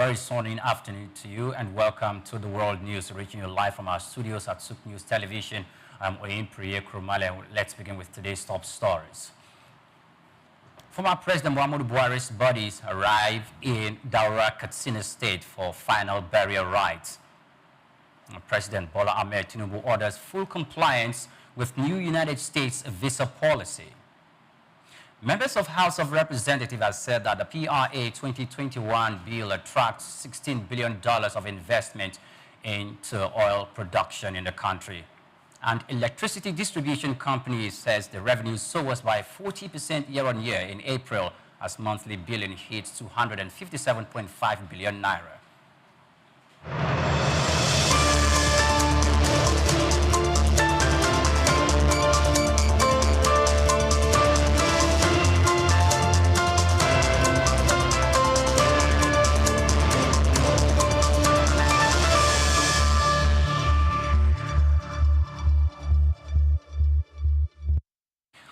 very sunny afternoon to you and welcome to the World News, reaching you live from our studios at Sook News Television. I'm Oyin Priye Krumale. Let's begin with today's top stories. Former President Buhari'S bodies arrive in Daura, Katsina State for final burial rites. President Tinubu orders full compliance with new United States visa policy. Members of House of Representatives have said that the PRA 2021 bill attracts $16 billion of investment into oil production in the country. And electricity distribution company says the revenue soars by 40% year-on-year in April as monthly billing hits 257.5 billion naira.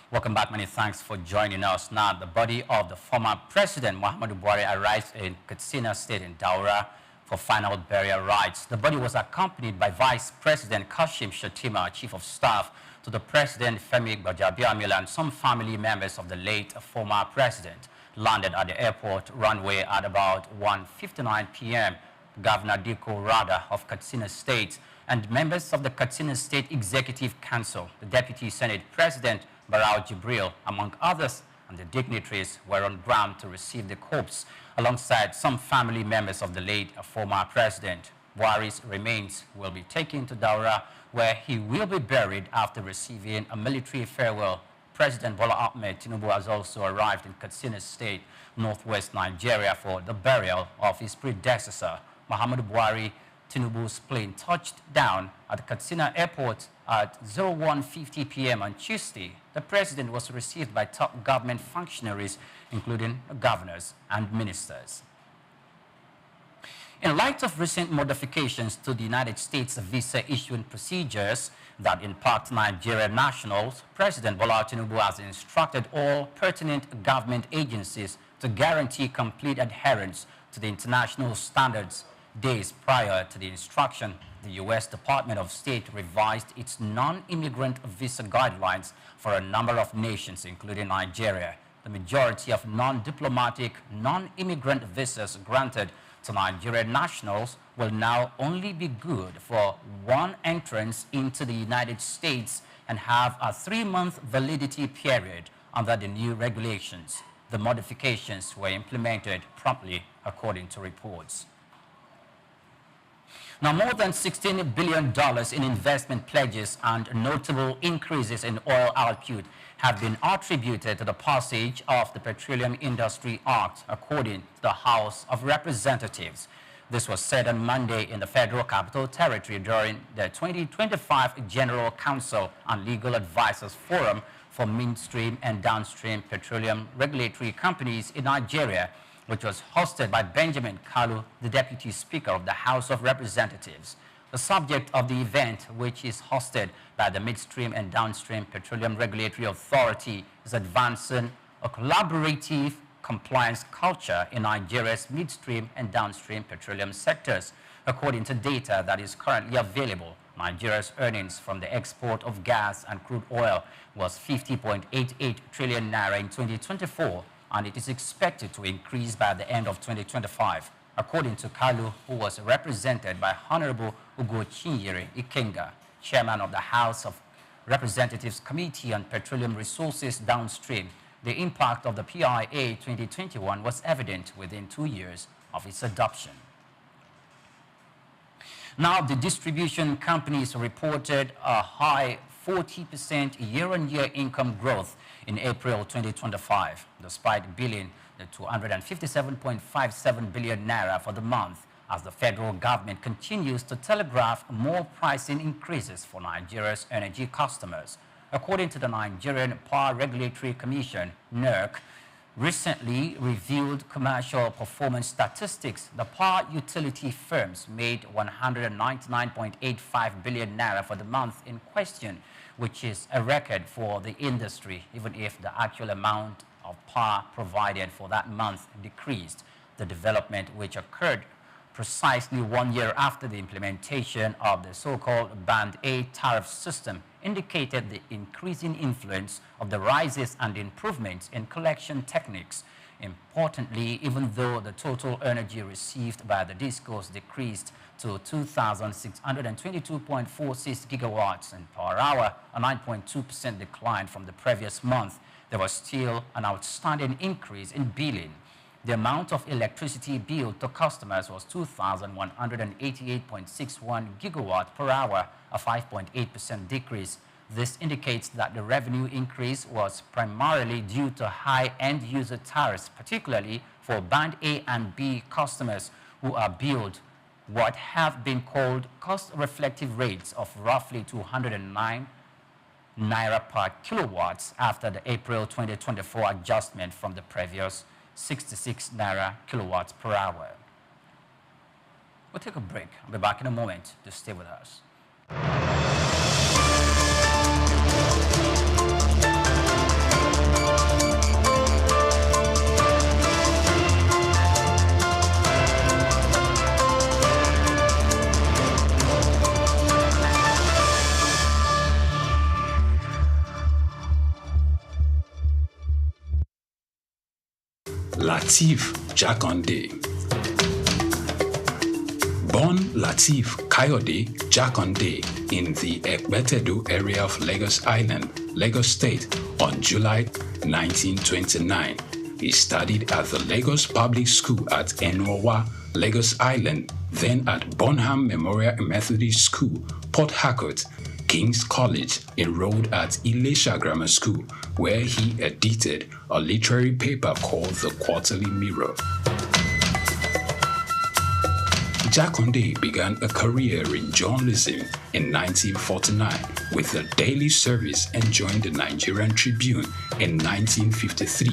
Welcome back. Many thanks for joining us. Now, the body of the former President Muhammadu Buhari arrived in Katsina State in Daura for final burial rites. The body was accompanied by Vice President Kashim Shettima, Chief of Staff to the President Femi Gbajabiamila, and some family members of the late former president. Landed at the airport runway at about 1:59 p.m. Governor Diko Rada of Katsina State and members of the Katsina State Executive Council, the Deputy Senate President Barao Jibril, among others, and the dignitaries were on ground to receive the corpse alongside some family members of the late former president. Buhari's remains will be taken to Daura, where he will be buried after receiving a military farewell. President Bola Ahmed Tinubu has also arrived in Katsina State, northwest Nigeria, for the burial of his predecessor. Muhammadu Buhari Tinubu's plane touched down at the Katsina airport at 01:50 p.m. on Tuesday. The president was received by top government functionaries, including governors and ministers. In light of recent modifications to the United States visa issuing procedures that impact Nigerian nationals, President Bola Tinubu has instructed all pertinent government agencies to guarantee complete adherence to the international standards. Days prior to the instruction, the U.S. Department of State revised its non-immigrant visa guidelines for a number of nations, including Nigeria. The majority of non-diplomatic, non-immigrant visas granted to Nigerian nationals will now only be good for one entrance into the United States and have a 3-month validity period under the new regulations. The modifications were implemented promptly, according to reports. Now, more than $16 billion in investment pledges and notable increases in oil output have been attributed to the passage of the Petroleum Industry Act, according to the House of Representatives. This was said on Monday in the Federal Capital Territory during the 2025 General Counsel and Legal Advisors Forum for Midstream and Downstream Petroleum Regulatory Companies in Nigeria, which was hosted by Benjamin Kalu, the Deputy Speaker of the House of Representatives. The subject of the event, which is hosted by the Midstream and Downstream Petroleum Regulatory Authority, is advancing a collaborative compliance culture in Nigeria's midstream and downstream petroleum sectors. According to data that is currently available, Nigeria's earnings from the export of gas and crude oil was 50.88 trillion naira in 2024, and it is expected to increase by the end of 2025, according to Kalu, who was represented by Honorable Ugochinyere Ikenga, chairman of the House of Representatives Committee on Petroleum Resources Downstream. The impact of the PIA 2021 was evident within 2 years of its adoption. Now, the distribution companies reported a high 40% year-on-year income growth in April 2025, despite billing the 257.57 billion naira for the month, as the federal government continues to telegraph more pricing increases for Nigeria's energy customers. According to the Nigerian Power Regulatory Commission, NERC, recently reviewed commercial performance statistics, the power utility firms made 199.85 billion naira for the month in question, which is a record for the industry, even if the actual amount of power provided for that month decreased. The development, which occurred precisely 1 year after the implementation of the so-called Band A tariff system, indicated the increasing influence of the rises and improvements in collection techniques. Importantly, even though the total energy received by the discos decreased to 2,622.46 gigawatts per hour, a 9.2% decline from the previous month, there was still an outstanding increase in billing. The amount of electricity billed to customers was 2,188.61 gigawatt per hour, a 5.8% decrease. This indicates that the revenue increase was primarily due to high end-user tariffs, particularly for Band A and B customers who are billed what have been called cost-reflective rates of roughly 209 naira per kilowatts after the April 2024 adjustment from the previous 66 naira kilowatts per hour. We'll take a break. I'll be back in a moment. Just stay with us. Lateef Jakande. Born Lateef Kayode Jakande in the Ekpetedo area of Lagos Island, Lagos State on July 1929. He studied at the Lagos Public School at Enowa, Lagos Island, then at Bonham Memorial Methodist School, Port Harcourt, King's College, enrolled at Ilesha Grammar School, where he edited a literary paper called The Quarterly Mirror. Jakande began a career in journalism in 1949 with the Daily Service and joined the Nigerian Tribune in 1953.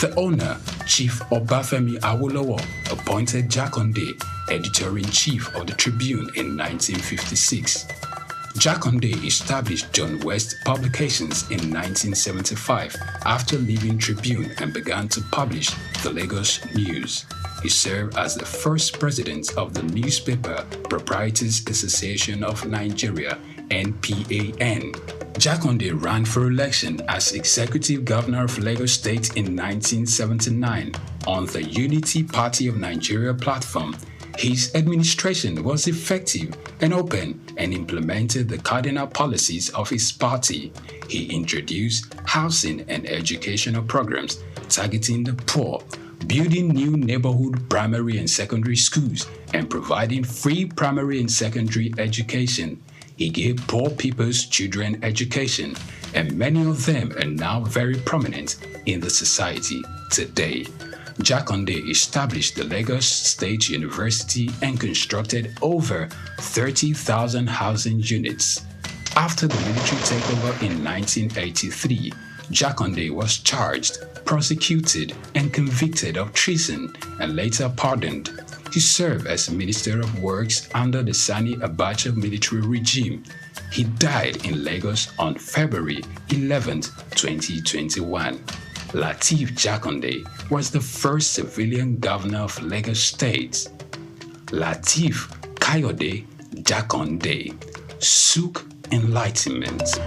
The owner, Chief Obafemi Awolowo, appointed Jakande editor-in-chief of the Tribune in 1956. Jakande established John West Publications in 1975 after leaving Tribune and began to publish the Lagos News. He served as the first president of the Newspaper Proprietors Association of Nigeria, NPAN. Jakande ran for election as executive governor of Lagos State in 1979 on the Unity Party of Nigeria platform. His administration was effective and open and implemented the cardinal policies of his party. He introduced housing and educational programs targeting the poor, building new neighborhood primary and secondary schools, and providing free primary and secondary education. He gave poor people's children education, and many of them are now very prominent in the society today. Jakande established the Lagos State University and constructed over 30,000 housing units. After the military takeover in 1983, Jakande was charged, prosecuted, and convicted of treason and later pardoned. He served as Minister of Works under the Sani Abacha military regime. He died in Lagos on February 11, 2021. Lateef Jakande was the first civilian governor of Lagos State. Lateef Kayode Jakande. Sook enlightenment.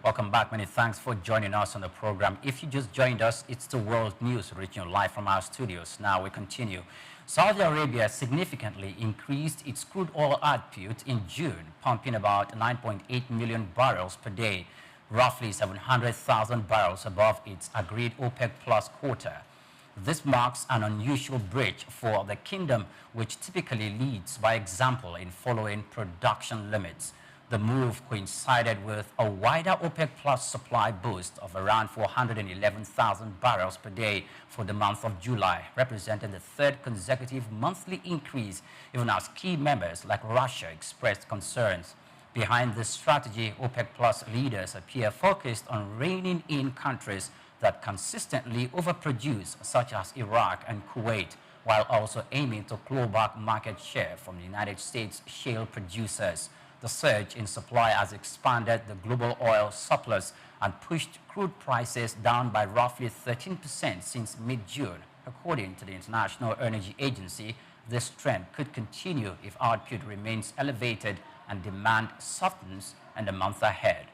Welcome back. Many thanks for joining us on the program. If you just joined us, it's the World News reaching you live from our studios. Now we continue. Saudi Arabia significantly increased its crude oil output in June, pumping about 9.8 million barrels per day, roughly 700,000 barrels above its agreed OPEC plus quota. This marks an unusual breach for the kingdom, which typically leads by example in following production limits. The move coincided with a wider OPEC plus supply boost of around 411,000 barrels per day for the month of July, representing the third consecutive monthly increase, even as key members like Russia expressed concerns. Behind this strategy, OPEC Plus leaders appear focused on reining in countries that consistently overproduce, such as Iraq and Kuwait, while also aiming to claw back market share from the United States shale producers. The surge in supply has expanded the global oil surplus and pushed crude prices down by roughly 13% since mid-June. According to the International Energy Agency, this trend could continue if output remains elevated and demand softens in the month ahead.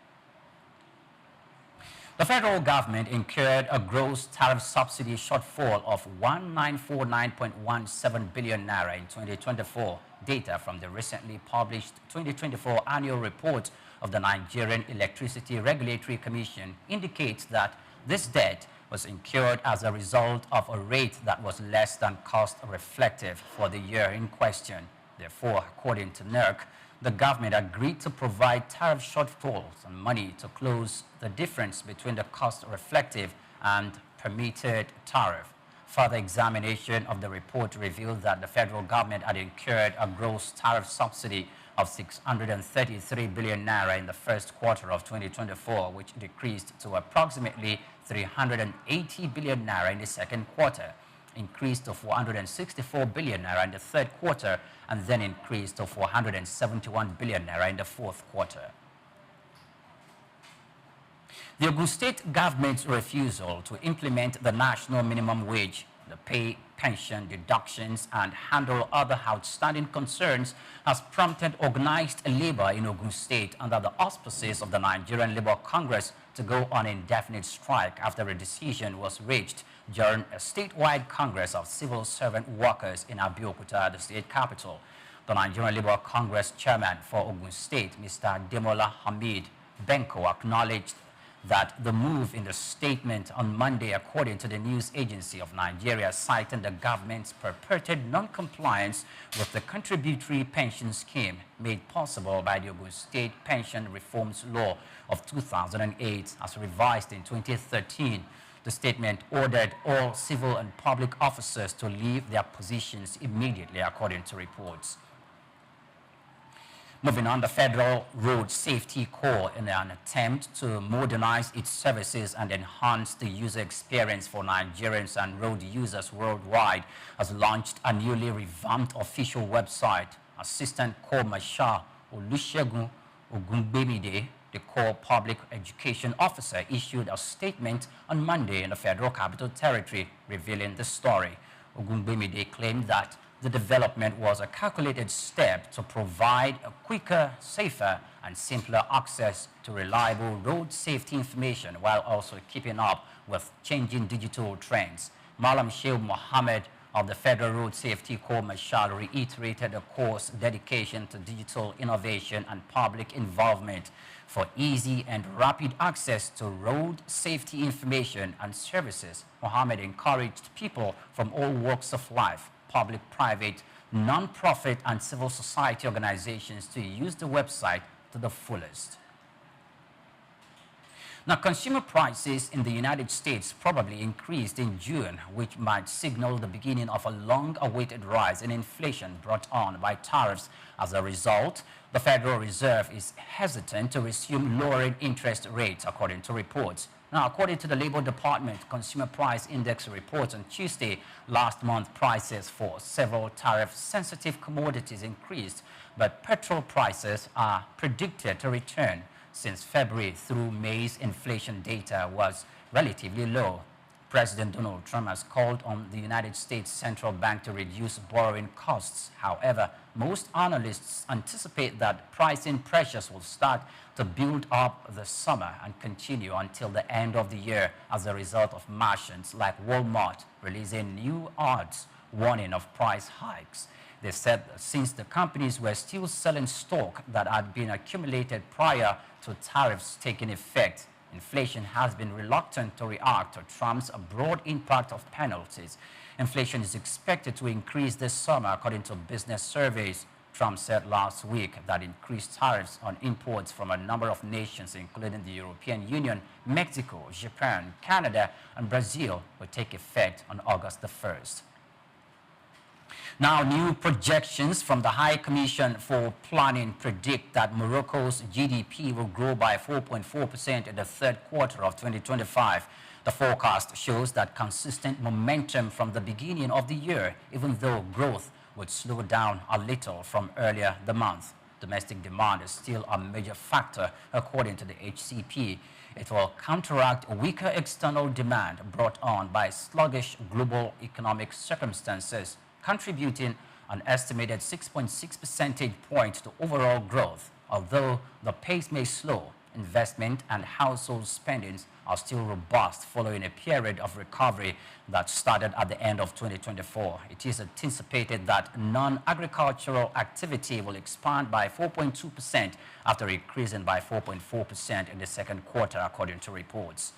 The federal government incurred a gross tariff subsidy shortfall of 1949.17 billion naira in 2024. Data from the recently published 2024 annual report of the Nigerian Electricity Regulatory Commission indicates that this debt was incurred as a result of a rate that was less than cost reflective for the year in question. Therefore, according to NERC, the government agreed to provide tariff shortfalls and money to close the difference between the cost reflective and permitted tariff. Further examination of the report revealed that the federal government had incurred a gross tariff subsidy of 633 billion naira in the first quarter of 2024, which decreased to approximately 380 billion naira in the second quarter, increased to 464 billion naira in the third quarter, and then increased to 471 billion naira in the fourth quarter. The Ogun State government's refusal to implement the national minimum wage, the pay, pension deductions, and handle other outstanding concerns has prompted organized labor in Ogun State under the auspices of the Nigerian Labour Congress to go on indefinite strike after a decision was reached during a statewide Congress of civil servant workers in Abeokuta, the state capital. The Nigerian Labour Congress chairman for Ogun State, Mr. Demola Hamid Benko, acknowledged that the move in the statement on Monday, according to the news agency of Nigeria, citing the government's purported non-compliance with the contributory pension scheme made possible by the Ogun State Pension Reforms Law of 2008 as revised in 2013. The statement ordered all civil and public officers to leave their positions immediately, according to reports. Moving on, the Federal Road Safety Corps, in an attempt to modernize its services and enhance the user experience for Nigerians and road users worldwide, has launched a newly revamped official website. Assistant Corps Marshal Olusegun Ogungbemide, the Corps Public Education Officer, issued a statement on Monday in the Federal Capital Territory revealing the story. Ogungbemide claimed that the development was a calculated step to provide a quicker, safer, and simpler access to reliable road safety information while also keeping up with changing digital trends. Malam Sheikh Mohammed of the Federal Road Safety Corps Marshal reiterated the Corps' dedication to digital innovation and public involvement for easy and rapid access to road safety information and services. Mohammed encouraged people from all walks of life, public, private, non-profit, and civil society organizations to use the website to the fullest. Now, consumer prices in the United States probably increased in June, which might signal the beginning of a long-awaited rise in inflation brought on by tariffs. As a result, the Federal Reserve is hesitant to resume lowering interest rates, according to reports. Now, according to the Labor Department Consumer Price Index report on Tuesday, last month prices for several tariff-sensitive commodities increased, but petrol prices are predicted to return since February through May's inflation data was relatively low. President Donald Trump has called on the United States Central Bank to reduce borrowing costs. However, most analysts anticipate that pricing pressures will start to build up this summer and continue until the end of the year as a result of merchants like Walmart releasing new ads warning of price hikes. They said that since the companies were still selling stock that had been accumulated prior to tariffs taking effect, inflation has been reluctant to react to Trump's broad impact of penalties. Inflation is expected to increase this summer, according to business surveys. Trump said last week that increased tariffs on imports from a number of nations, including the European Union, Mexico, Japan, Canada, and Brazil, will take effect on August the 1st. Now, new projections from the High Commission for Planning predict that Morocco's GDP will grow by 4.4% in the third quarter of 2025. The forecast shows that consistent momentum from the beginning of the year, even though growth would slow down a little from earlier the month. Domestic demand is still a major factor, according to the HCP. It will counteract weaker external demand brought on by sluggish global economic circumstances, contributing an estimated 6.6 percentage points to overall growth. Although the pace may slow, investment and household spendings are still robust following a period of recovery that started at the end of 2024. It is anticipated that non-agricultural activity will expand by 4.2% after increasing by 4.4% in the second quarter, according to reports.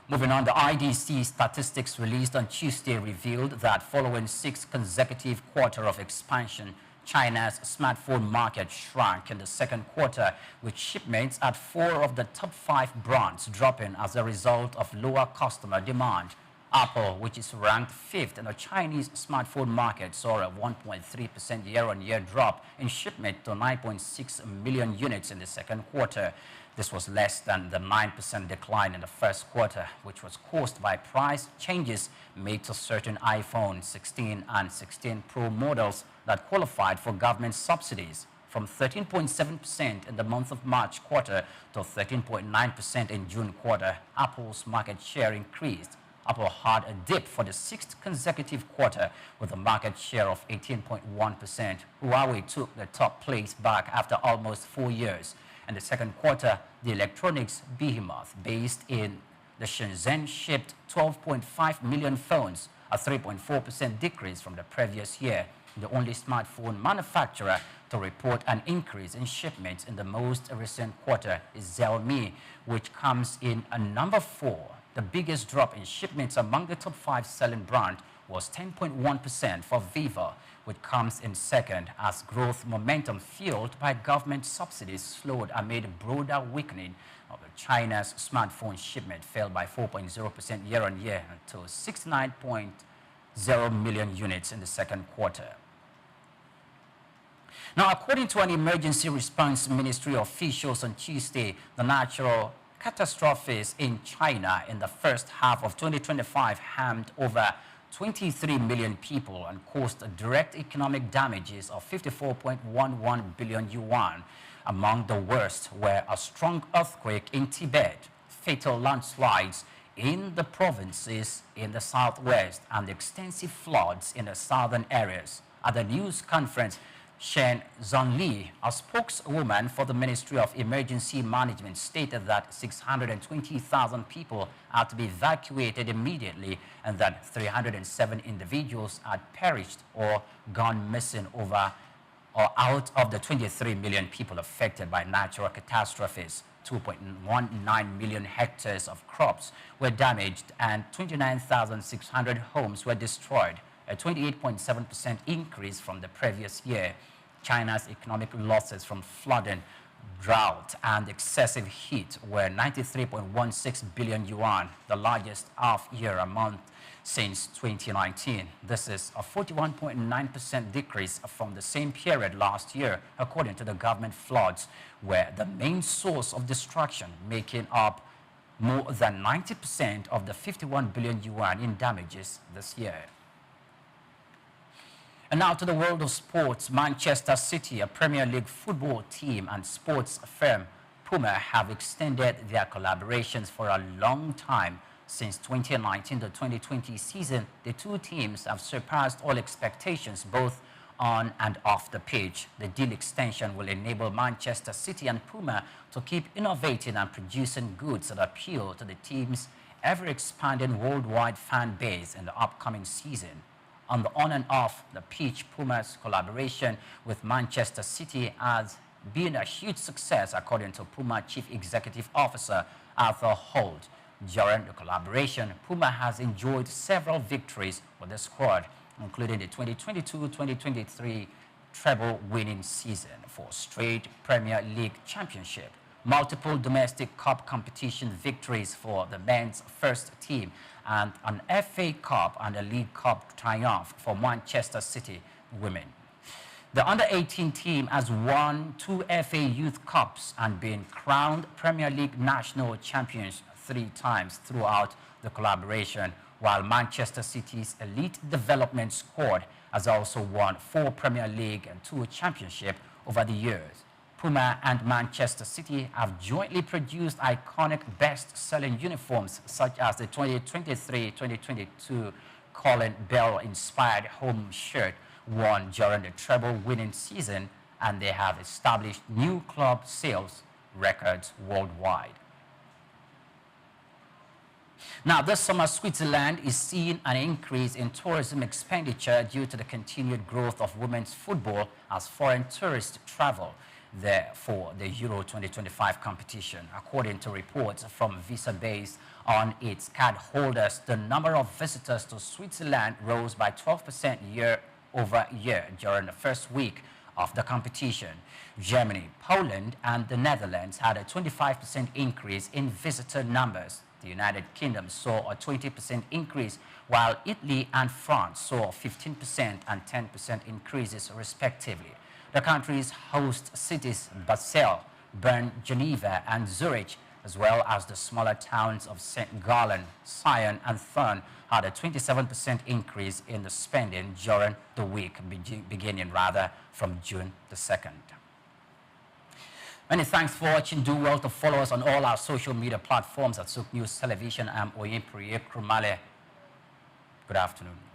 Moving on, the IDC statistics released on Tuesday revealed that following 6 consecutive quarters of expansion, China's smartphone market shrank in the second quarter, with shipments at 4 of the top 5 brands dropping as a result of lower customer demand. Apple, which is ranked 5th in the Chinese smartphone market, saw a 1.3% year-on-year drop in shipment to 9.6 million units in the second quarter. This was less than the 9% decline in the first quarter, which was caused by price changes made to certain iPhone 16 and 16 Pro models that qualified for government subsidies, from 13.7% in the month of March quarter to 13.9% in June quarter. Apple's market share increased. Apple had a dip for the 6th consecutive quarter with a market share of 18.1%. Huawei took the top place back after almost 4 years. In the second quarter, the electronics behemoth based in the Shenzhen shipped 12.5 million phones, a 3.4% decrease from the previous year. The only smartphone manufacturer to report an increase in shipments in the most recent quarter is Xiaomi, which comes in at number 4. The biggest drop in shipments among the top 5 selling brands was 10.1% for Vivo, which comes in second, as growth momentum fueled by government subsidies slowed amid broader weakening of China's smartphone shipment fell by 4.0% year-on-year to 69.0 million units in the second quarter. Now, according to an emergency response ministry officials on Tuesday, the natural catastrophes in China in the first half of 2025 harmed over 23 million people and caused direct economic damages of 54.11 billion yuan. Among the worst were a strong earthquake in Tibet, fatal landslides in the provinces in the southwest, and extensive floods in the southern areas. At the news conference, Shen Zhongli, a spokeswoman for the Ministry of Emergency Management, stated that 620,000 people had to be evacuated immediately and that 307 individuals had perished or gone missing out of the 23 million people affected by natural catastrophes. 2.19 million hectares of crops were damaged and 29,600 homes were destroyed, a 28.7% increase from the previous year. China's economic losses from flooding, drought, and excessive heat were 93.16 billion yuan, the largest half-year amount since 2019. This is a 41.9% decrease from the same period last year, according to the government. Floods were the main source of destruction, making up more than 90% of the 51 billion yuan in damages this year. And now to the world of sports. Manchester City, a Premier League football team, and sports firm Puma have extended their collaborations for a long time. Since 2019 to 2020 season, the two teams have surpassed all expectations both on and off the pitch. The deal extension will enable Manchester City and Puma to keep innovating and producing goods that appeal to the team's ever-expanding worldwide fan base in the upcoming season. On the on and off the pitch, Puma's collaboration with Manchester City has been a huge success, according to Puma Chief Executive Officer Arthur Holt. During the collaboration, Puma has enjoyed several victories with the squad, including the 2022-2023 treble-winning season, 4 straight Premier League championship, multiple domestic cup competition victories for the men's first team, and an FA Cup and a League Cup triumph for Manchester City women. The under-18 team has won 2 FA Youth Cups and been crowned Premier League national champions 3 times throughout the collaboration, while Manchester City's elite development squad has also won 4 Premier League and 2 championships over the years. Puma and Manchester City have jointly produced iconic best-selling uniforms such as the 2023-2022 Colin Bell-inspired home shirt won during the treble-winning season, and they have established new club sales records worldwide. Now, this summer, Switzerland is seeing an increase in tourism expenditure due to the continued growth of women's football as foreign tourists travel there for the Euro 2025 competition. According to reports from Visa based on its card holders, the number of visitors to Switzerland rose by 12% year-over-year during the first week of the competition. Germany, Poland, and the Netherlands had a 25% increase in visitor numbers. The United Kingdom saw a 20% increase, while Italy and France saw 15% and 10% increases respectively. The country's host cities Basel, Bern, Geneva, and Zurich, as well as the smaller towns of St. Gallen, Sion, and Thurn, had a 27% increase in the spending during the week, beginning from June the 2nd. Many thanks for watching. Do well to follow us on all our social media platforms at Sook News Television. I'm Oyinpuri Krumale. Good afternoon.